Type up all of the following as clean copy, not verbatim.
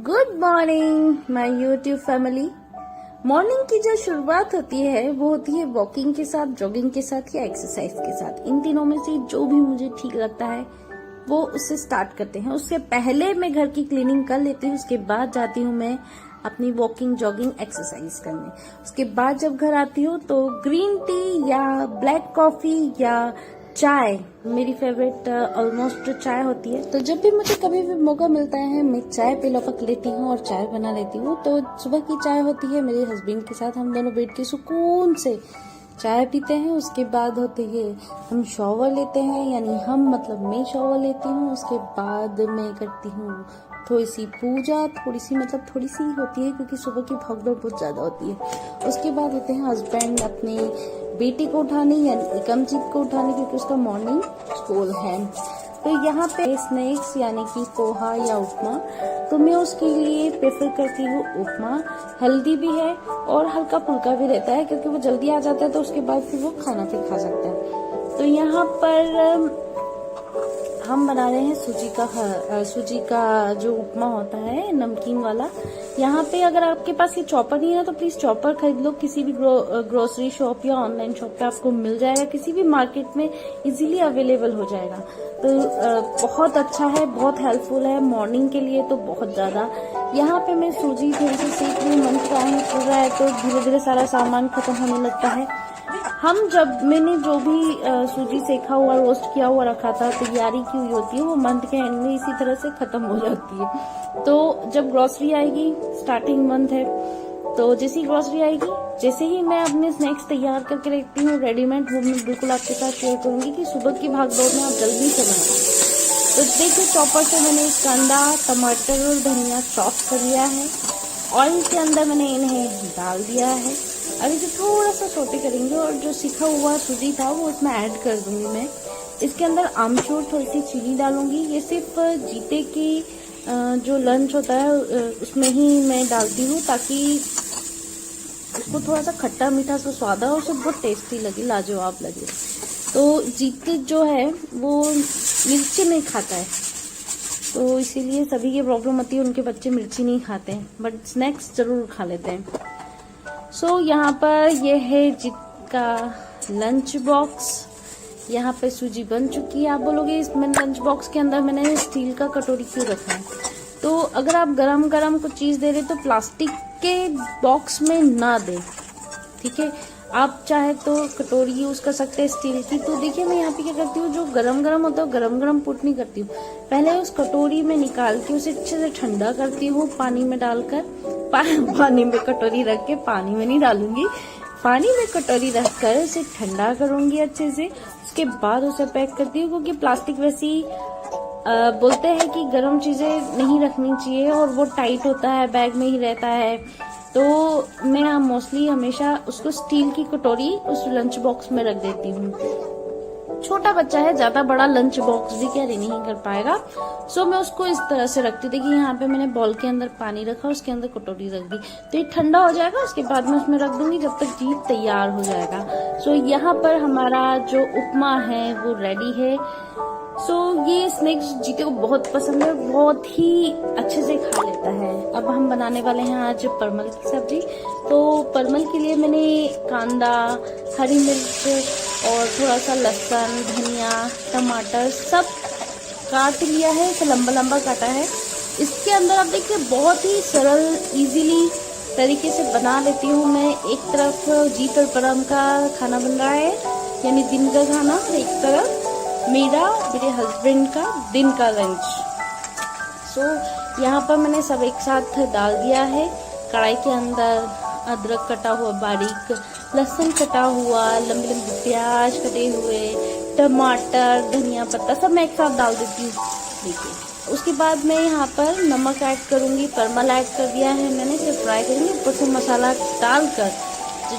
Good morning my YouTube family. Morning की जो शुरुआत होती है वो होती है वॉकिंग के साथ, जॉगिंग के साथ या एक्सरसाइज के साथ। इन तीनों में से जो भी मुझे ठीक लगता है वो उससे स्टार्ट करते हैं। उससे पहले मैं घर की क्लीनिंग कर लेती हूँ, उसके बाद जाती हूँ मैं अपनी वॉकिंग, जॉगिंग, एक्सरसाइज करने। उसके बाद जब घर आती हूँ तो ग्रीन टी या ब्लैक कॉफी या चाय, मेरी फेवरेट ऑलमोस्ट चाय होती है। तो जब भी मुझे कभी भी मौका मिलता है मैं चाय पे लपक लेती हूँ और चाय बना लेती हूँ। तो सुबह की चाय होती है मेरे हस्बैंड के साथ, हम दोनों बैठ के सुकून से चाय पीते हैं। उसके बाद होते है हम शॉवर लेते हैं, यानी मैं शॉवर लेती हूँ। उसके बाद मैं करती हूँ थोड़ी सी पूजा, थोड़ी सी होती है क्योंकि सुबह की भागदौड़ बहुत ज्यादा होती है। उसके बाद होते हैं हस्बैंड अपने बेटी को उठाने यानी एकमजीत को उठाने, क्योंकि उसका मॉर्निंग स्कूल है। तो यहाँ पे स्नैक्स यानी कि पोहा या उपमा, तो मैं उसके लिए प्रेफर करती हूँ उपमा। हेल्दी भी है और हल्का फुल्का भी रहता है क्योंकि वो जल्दी आ जाता है, तो उसके बाद फिर वो खाना फिर खा सकता है। तो यहाँ पर हम बना रहे हैं सूजी का जो उपमा होता है नमकीन वाला। यहाँ पे अगर आपके पास ये चॉपर नहीं है तो प्लीज चॉपर खरीद लो, किसी भी ग्रोसरी शॉप या ऑनलाइन शॉप पे आपको मिल जाएगा, किसी भी मार्केट में इजीली अवेलेबल हो जाएगा। तो बहुत अच्छा है, बहुत हेल्पफुल है मॉर्निंग के लिए तो बहुत ज्यादा। यहाँ पे मैं सूजी थोड़ी सी सेक रही हूँ, मन कर रहा है तो धीरे धीरे सारा सामान खत्म होने लगता है। मैंने जो भी सूजी सेका हुआ, रोस्ट किया हुआ रखा था, तैयारी की हुई होती है, वो मंथ के एंड में इसी तरह से खत्म हो जाती है। तो जब ग्रोसरी आएगी, स्टार्टिंग मंथ है, तो जैसी ग्रोसरी आएगी, जैसे ही मैं अपने स्नैक्स तैयार करके रखती हूँ रेडीमेड, वो मैं बिल्कुल आपके साथ शेयर करूंगी कि सुबह की भागदौड़ में आप जल्दी से बनाएं। तो देखिए चॉपर से मैंने कांदा, टमाटर और धनिया चॉप कर लिया है। ऑयल के अंदर मैंने इन्हें डाल दिया है। अब इसे थोड़ा सा सोटे करेंगे और जो सिखा हुआ सूजी था वो इसमें ऐड कर दूंगी मैं। इसके अंदर आमचूर, थोड़ी सी चीनी डालूंगी। ये सिर्फ जीते की जो लंच होता है उसमें ही मैं डालती हूँ ताकि उसको थोड़ा सा खट्टा मीठा सा स्वाद है और सब बहुत टेस्टी लगे, लाजवाब लगे। तो जीते जो है वो मिर्ची नहीं खाता है, तो इसीलिए सभी की प्रॉब्लम होती है, उनके बच्चे मिर्ची नहीं खाते हैं बट स्नैक्स जरूर खा लेते हैं। सो यहाँ पर ये है जीत का लंच बॉक्स। यहाँ पे सूजी बन चुकी है। आप बोलोगे इसमें लंच बॉक्स के अंदर मैंने स्टील का कटोरी क्यों रखा है? तो अगर आप गरम गरम कुछ चीज दे रहे तो प्लास्टिक के बॉक्स में ना दे, ठीक है। आप चाहे तो कटोरी यूज कर सकते हैं स्टील की। तो देखिए मैं यहाँ पे क्या करती हूँ, जो गरम गरम होता है गरम गरम पुट नहीं करती हूँ, पहले उस कटोरी में निकाल के उसे अच्छे से ठंडा करती हूँ पानी में डालकर। पानी में कटोरी रख के, पानी में नहीं डालूंगी, पानी में कटोरी रखकर उसे ठंडा करूंगी अच्छे से। उसके बाद उसे पैक करती हूँ क्योंकि प्लास्टिक वैसी बोलते हैं कि गर्म चीजें नहीं रखनी चाहिए और वो टाइट होता है, बैग में ही रहता है। तो मैं मोस्टली हमेशा उसको स्टील की कटोरी उस लंच बॉक्स में रख देती हूँ। छोटा बच्चा है, ज्यादा बड़ा लंच बॉक्स भी कैरी नहीं कर पाएगा, सो मैं उसको इस तरह से रखती हूँ। देखिए यहाँ पे मैंने बॉल के अंदर पानी रखा, उसके अंदर कटोरी रख दी, तो ये ठंडा हो जाएगा। उसके बाद मैं उसमें रख दूंगी जब तक जीत तैयार हो जाएगा। सो यहाँ पर हमारा जो उपमा है वो रेडी है। सो ये स्नैक्स जीते को बहुत पसंद है, बहुत ही अच्छे से खा लेता है। अब हम बनाने वाले हैं आज परमल की सब्जी। तो परमल के लिए मैंने कांदा, हरी मिर्च और थोड़ा सा लहसुन, धनिया, टमाटर सब काट लिया है, इसे लंबा लंबा काटा है। इसके अंदर आप देखिए बहुत ही सरल इजीली तरीके से बना लेती हूँ मैं। एक तरफ जीत और परम का खाना बन रहा है, यानी दिन का खाना, एक तरफ मेरे हस्बैंड का दिन का लंच। सो यहाँ पर मैंने सब एक साथ डाल दिया है। कढ़ाई के अंदर अदरक कटा हुआ बारीक, लहसुन कटा हुआ, लंबे लंबे प्याज कटे हुए, टमाटर, धनिया पत्ता सब मैं एक साथ डाल देती हूँ। देखिए उसके बाद मैं यहाँ पर नमक ऐड करूंगी, परमल ऐड कर दिया है मैंने, इसे फ्राई करूंगी। ऊपर से मसाला डालकर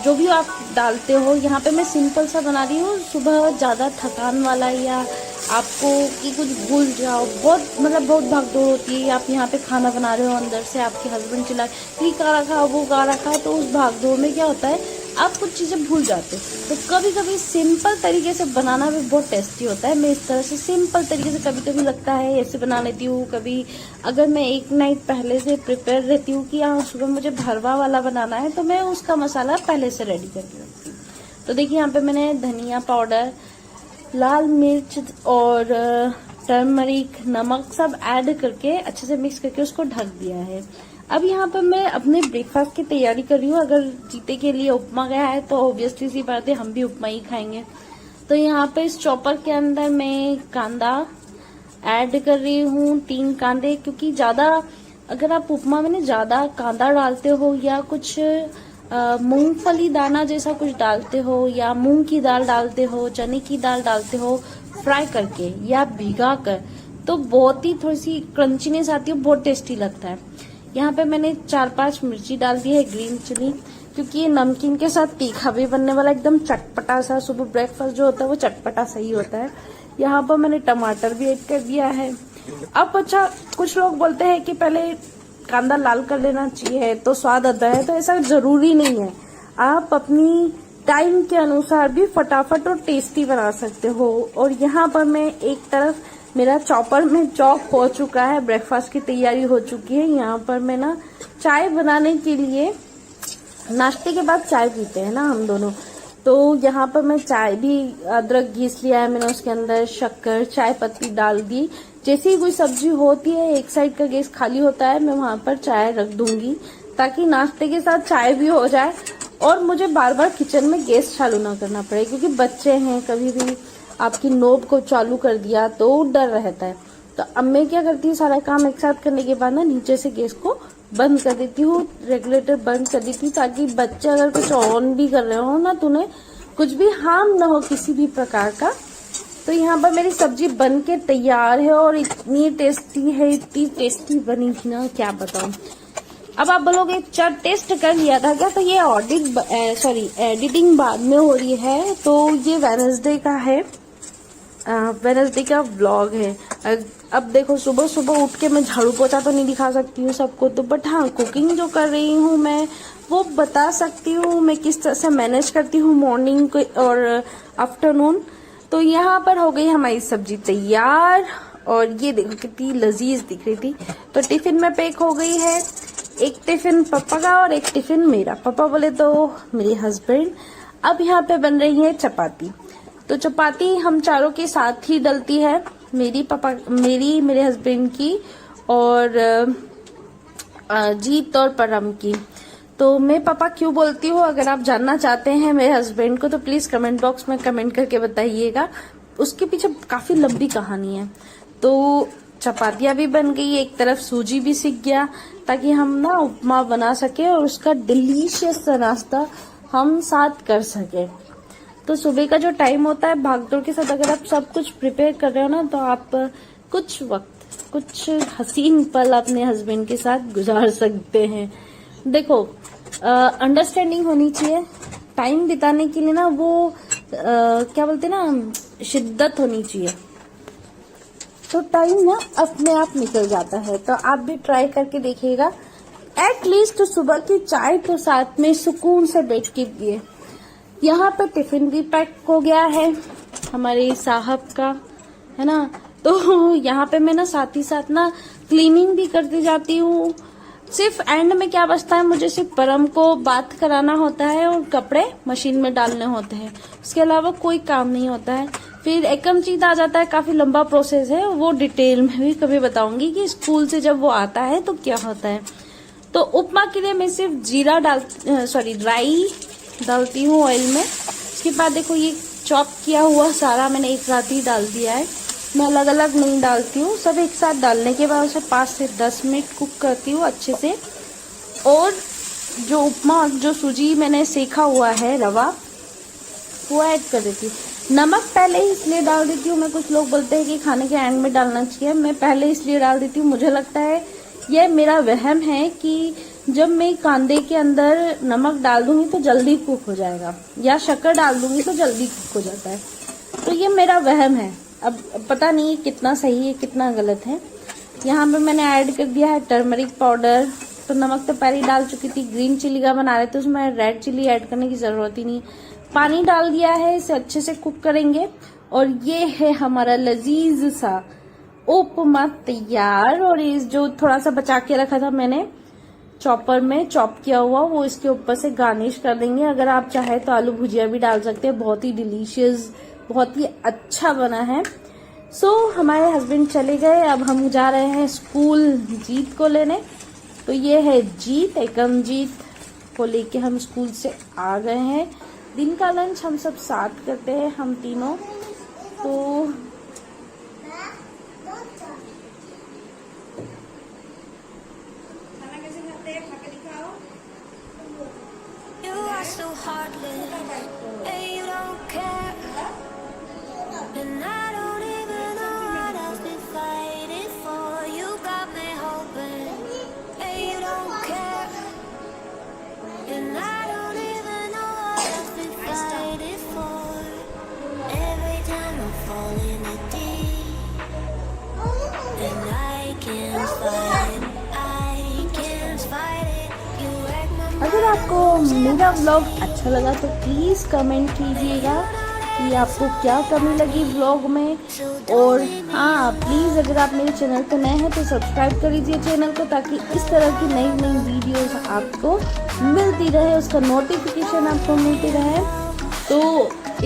जो भी आप डालते हो, यहाँ पे मैं सिंपल सा बना रही हूँ। सुबह ज्यादा थकान वाला या आपको कि कुछ भूल जाओ, बहुत भागदौड़ होती है। आप यहाँ पे खाना बना रहे हो, अंदर से आपके हस्बैंड चिल्ला ये का रखा वो का रखा, तो उस भागदौड़ में क्या होता है आप कुछ चीज़ें भूल जाते हो। तो कभी कभी सिंपल तरीके से बनाना भी बहुत टेस्टी होता है। मैं इस तरह से सिंपल तरीके से कभी कभी लगता है ऐसे बना लेती हूँ। कभी अगर मैं एक नाइट पहले से प्रिपेयर रहती हूँ कि हाँ सुबह मुझे भरवा वाला बनाना है, तो मैं उसका मसाला पहले से रेडी करके रखती हूँ। तो देखिए यहाँ पे मैंने धनिया पाउडर, लाल मिर्च और टर्मरिक, नमक सब ऐड करके अच्छे से मिक्स करके उसको ढक दिया है। अब यहाँ पर मैं अपने ब्रेकफास्ट की तैयारी कर रही हूँ। अगर जीते के लिए उपमा गया है तो ऑब्वियसली सी बात है हम भी उपमा ही खाएंगे। तो यहाँ पे इस चॉपर के अंदर मैं कांदा ऐड कर रही हूँ, 3 कांदे, क्योंकि ज्यादा अगर आप उपमा में ज्यादा कांदा डालते हो या कुछ मूंगफली दाना जैसा कुछ डालते हो या मूंग की दाल डालते हो, चने की दाल डालते हो फ्राई करके या भिगा कर, तो बहुत ही थोड़ी सी क्रंचीनेस आती है, बहुत टेस्टी लगता है। यहाँ पे मैंने 4-5 मिर्ची डाल दी है, ग्रीन चिली, क्योंकि ये नमकीन के साथ तीखा भी बनने वाला, एकदम चटपटा सा सुबह ब्रेकफास्ट जो होता है वो चटपटा सही होता है। यहाँ पर मैंने टमाटर भी ऐड कर दिया है। अब अच्छा, कुछ लोग बोलते हैं कि पहले कांदा लाल कर लेना चाहिए तो स्वाद आता है, तो ऐसा जरूरी नहीं है। आप अपनी टाइम के अनुसार भी फटाफट और टेस्टी बना सकते हो। और यहाँ पर मैं एक तरफ मेरा चॉपर में चॉप हो चुका है, ब्रेकफास्ट की तैयारी हो चुकी है। यहाँ पर मैं ना चाय बनाने के लिए, नाश्ते के बाद चाय पीते हैं ना हम दोनों, तो यहाँ पर मैं चाय भी, अदरक घिस लिया है मैंने, उसके अंदर शक्कर, चाय पत्ती डाल दी। जैसे ही कोई सब्जी होती है, एक साइड का गैस खाली होता है, मैं वहां पर चाय रख दूंगी ताकि नाश्ते के साथ चाय भी हो जाए और मुझे बार बार किचन में गैस चालू ना करना पड़े, क्योंकि बच्चे हैं, कभी भी आपकी नोब को चालू कर दिया तो डर रहता है। तो अब मैं क्या करती हूँ, सारा काम एक साथ करने के बाद ना नीचे से गैस को बंद कर देती हूँ, रेगुलेटर बंद कर देती हूँ, ताकि बच्चे अगर कुछ ऑन भी कर रहे हो ना तो उन्हें कुछ भी हार्म ना हो किसी भी प्रकार का। तो यहाँ पर मेरी सब्जी बन के तैयार है और इतनी टेस्टी है, इतनी टेस्टी बनी थी ना, क्या बताऊं। अब आप बोलोगे चल टेस्ट कर लिया था क्या, तो ये एडिटिंग बाद में हो रही है। तो ये वेडनेसडे का है, वेडनेसडे का व्लॉग है। अब देखो सुबह सुबह उठ के मैं झाड़ू पोछा तो नहीं दिखा सकती हूँ सबको, तो बट हाँ कुकिंग जो कर रही हूँ मैं वो बता सकती हूँ, मैं किस तरह से मैनेज करती हूँ मॉर्निंग और आफ्टरनून। तो यहाँ पर हो गई हमारी सब्जी तैयार और ये देखो कितनी लजीज दिख रही थी। तो टिफिन में पैक हो गई है, एक टिफिन पापा का और एक टिफिन मेरा, पापा बोले तो मेरे हस्बैंड। अब यहाँ पे बन रही है चपाती। तो चपाती हम चारों के साथ ही डलती है, मेरी, मेरे हस्बैंड की और जीत और परम की। तो मैं पापा क्यों बोलती हूँ, अगर आप जानना चाहते हैं मेरे हस्बैंड को तो प्लीज कमेंट बॉक्स में कमेंट करके बताइएगा, उसके पीछे काफी लंबी कहानी है। तो चपातियां भी बन गई, एक तरफ सूजी भी सीख गया ताकि हम ना उपमा बना सके और उसका डिलीशियस नाश्ता हम साथ कर सके। तो सुबह का जो टाइम होता है भागदौड़ के साथ अगर आप सब कुछ प्रिपेयर कर रहे हो ना, तो आप कुछ वक्त, कुछ हसीन पल अपने हस्बैंड के साथ गुजार सकते हैं। देखो अंडरस्टैंडिंग होनी चाहिए, टाइम बिताने के लिए ना वो क्या बोलते हैं ना, शिद्दत होनी चाहिए, तो टाइम ना अपने आप निकल जाता है। तो आप भी ट्राई करके देखिएगा, एटलीस्ट सुबह की चाय तो साथ में सुकून से बैठ के पिए। यहाँ पे टिफिन भी पैक हो गया है हमारे साहब का, है ना। तो यहाँ पे मैं ना साथ ही साथ ना क्लीनिंग भी करती जाती हूँ। सिर्फ एंड में क्या बचता है, मुझे सिर्फ परम को बात कराना होता है और कपड़े मशीन में डालने होते हैं, उसके अलावा कोई काम नहीं होता है। फिर एकम चीज आ जाता है, काफी लंबा प्रोसेस है, वो डिटेल में भी कभी बताऊंगी कि स्कूल से जब वो आता है तो क्या होता है। तो उपमा के लिए मैं सिर्फ राई डालती हूँ ऑयल में। उसके बाद देखो ये चॉप किया हुआ सारा मैंने एक साथ ही डाल दिया है, मैं अलग अलग नहीं डालती हूँ, सब एक साथ डालने के बाद उसे 5 से 10 मिनट कुक करती हूँ अच्छे से। और जो उपमा, जो सूजी मैंने सेका हुआ है रवा, वो ऐड कर देती हूँ। नमक पहले ही इसलिए डाल देती हूँ, मैं कुछ लोग बोलते हैं कि खाने के एंड में डालना चाहिए, मैं पहले इसलिए डाल देती हूँ, मुझे लगता है यह मेरा वहम है कि जब मैं कांदे के अंदर नमक डाल दूंगी तो जल्दी कुक हो जाएगा, या शक्कर डाल दूंगी तो जल्दी कुक हो जाता है। तो ये मेरा वहम है, अब पता नहीं कितना सही है कितना गलत है। यहाँ पे मैंने ऐड कर दिया है टर्मरिक पाउडर, तो नमक तो पहले ही डाल चुकी थी। ग्रीन चिली का बना रहे थे, उसमें रेड चिली ऐड करने की जरूरत ही नहीं। पानी डाल दिया है, इसे अच्छे से कुक करेंगे और ये है हमारा लजीज सा उपमा तैयार। और इस जो थोड़ा सा बचा के रखा था मैंने चॉपर में चॉप किया हुआ, वो इसके ऊपर से गार्निश कर देंगे। अगर आप चाहे तो आलू भुजिया भी डाल सकते हैं। बहुत ही डिलीशियस, बहुत ही अच्छा बना है। हमारे हस्बैंड चले गए, अब हम जा रहे हैं स्कूल जीत को लेने। तो ये है जीत, एकम जीत को लेके हम स्कूल से आ गए हैं। दिन का लंच हम सब साथ करते हैं, हम तीनों। तो खाना कैसे खाते हैं, खा के दिखाओ। You are so heartless, and you don't care, and I don't even know what I've been fighting for. You got me hoping, and you don't care, and I don't even know what I've been fighting for. Every time I fall in the deep, and I can't fight it, I can't fight it. You wreck my mind. अगर आपको मेरा vlog अच्छा लगा तो please comment कीजिएगा कि आपको क्या कमी लगी व्लॉग में। और हाँ, प्लीज अगर आप मेरे चैनल पर नए हैं तो सब्सक्राइब कर लीजिए चैनल को, ताकि इस तरह की नई नई वीडियोस आपको मिलती रहे, उसका नोटिफिकेशन आपको मिलती रहे। तो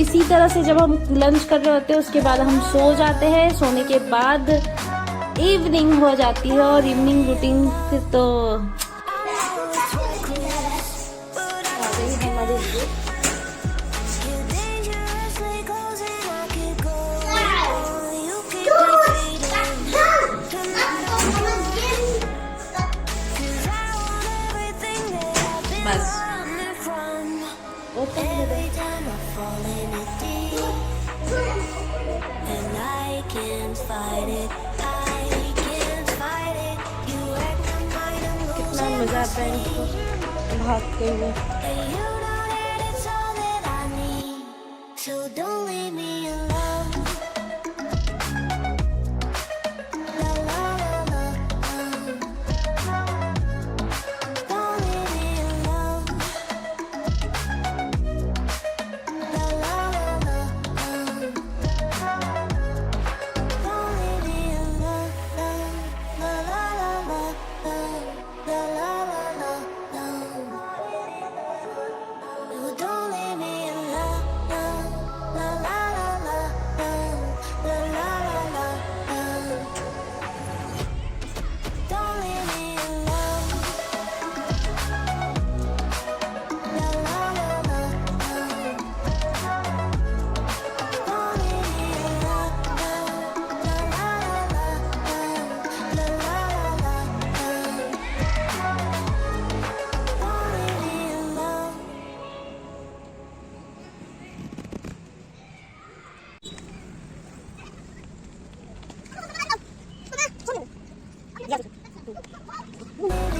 इसी तरह से जब हम लंच कर रहे होते हैं उसके बाद हम सो जाते हैं। सोने के बाद इवनिंग हो जाती है और इवनिंग रूटीन फिर तो हमारे लिए बस Every time I fall in it deep, and I can't fight it, I can't fight it. You wreck my mind, I'm losing. कितना मजा आता है इनको भागते हुए। And you know that it's all that I need, so don't leave me alone. La la la la, don't leave me alone. La la la la, don't leave me alone. La la la la, la la la la, no, don't leave me alone. La la la la, la la la la, don't leave me alone. La la la la, don't leave me alone. La la la la, la la la la, don't leave me alone. Don't leave me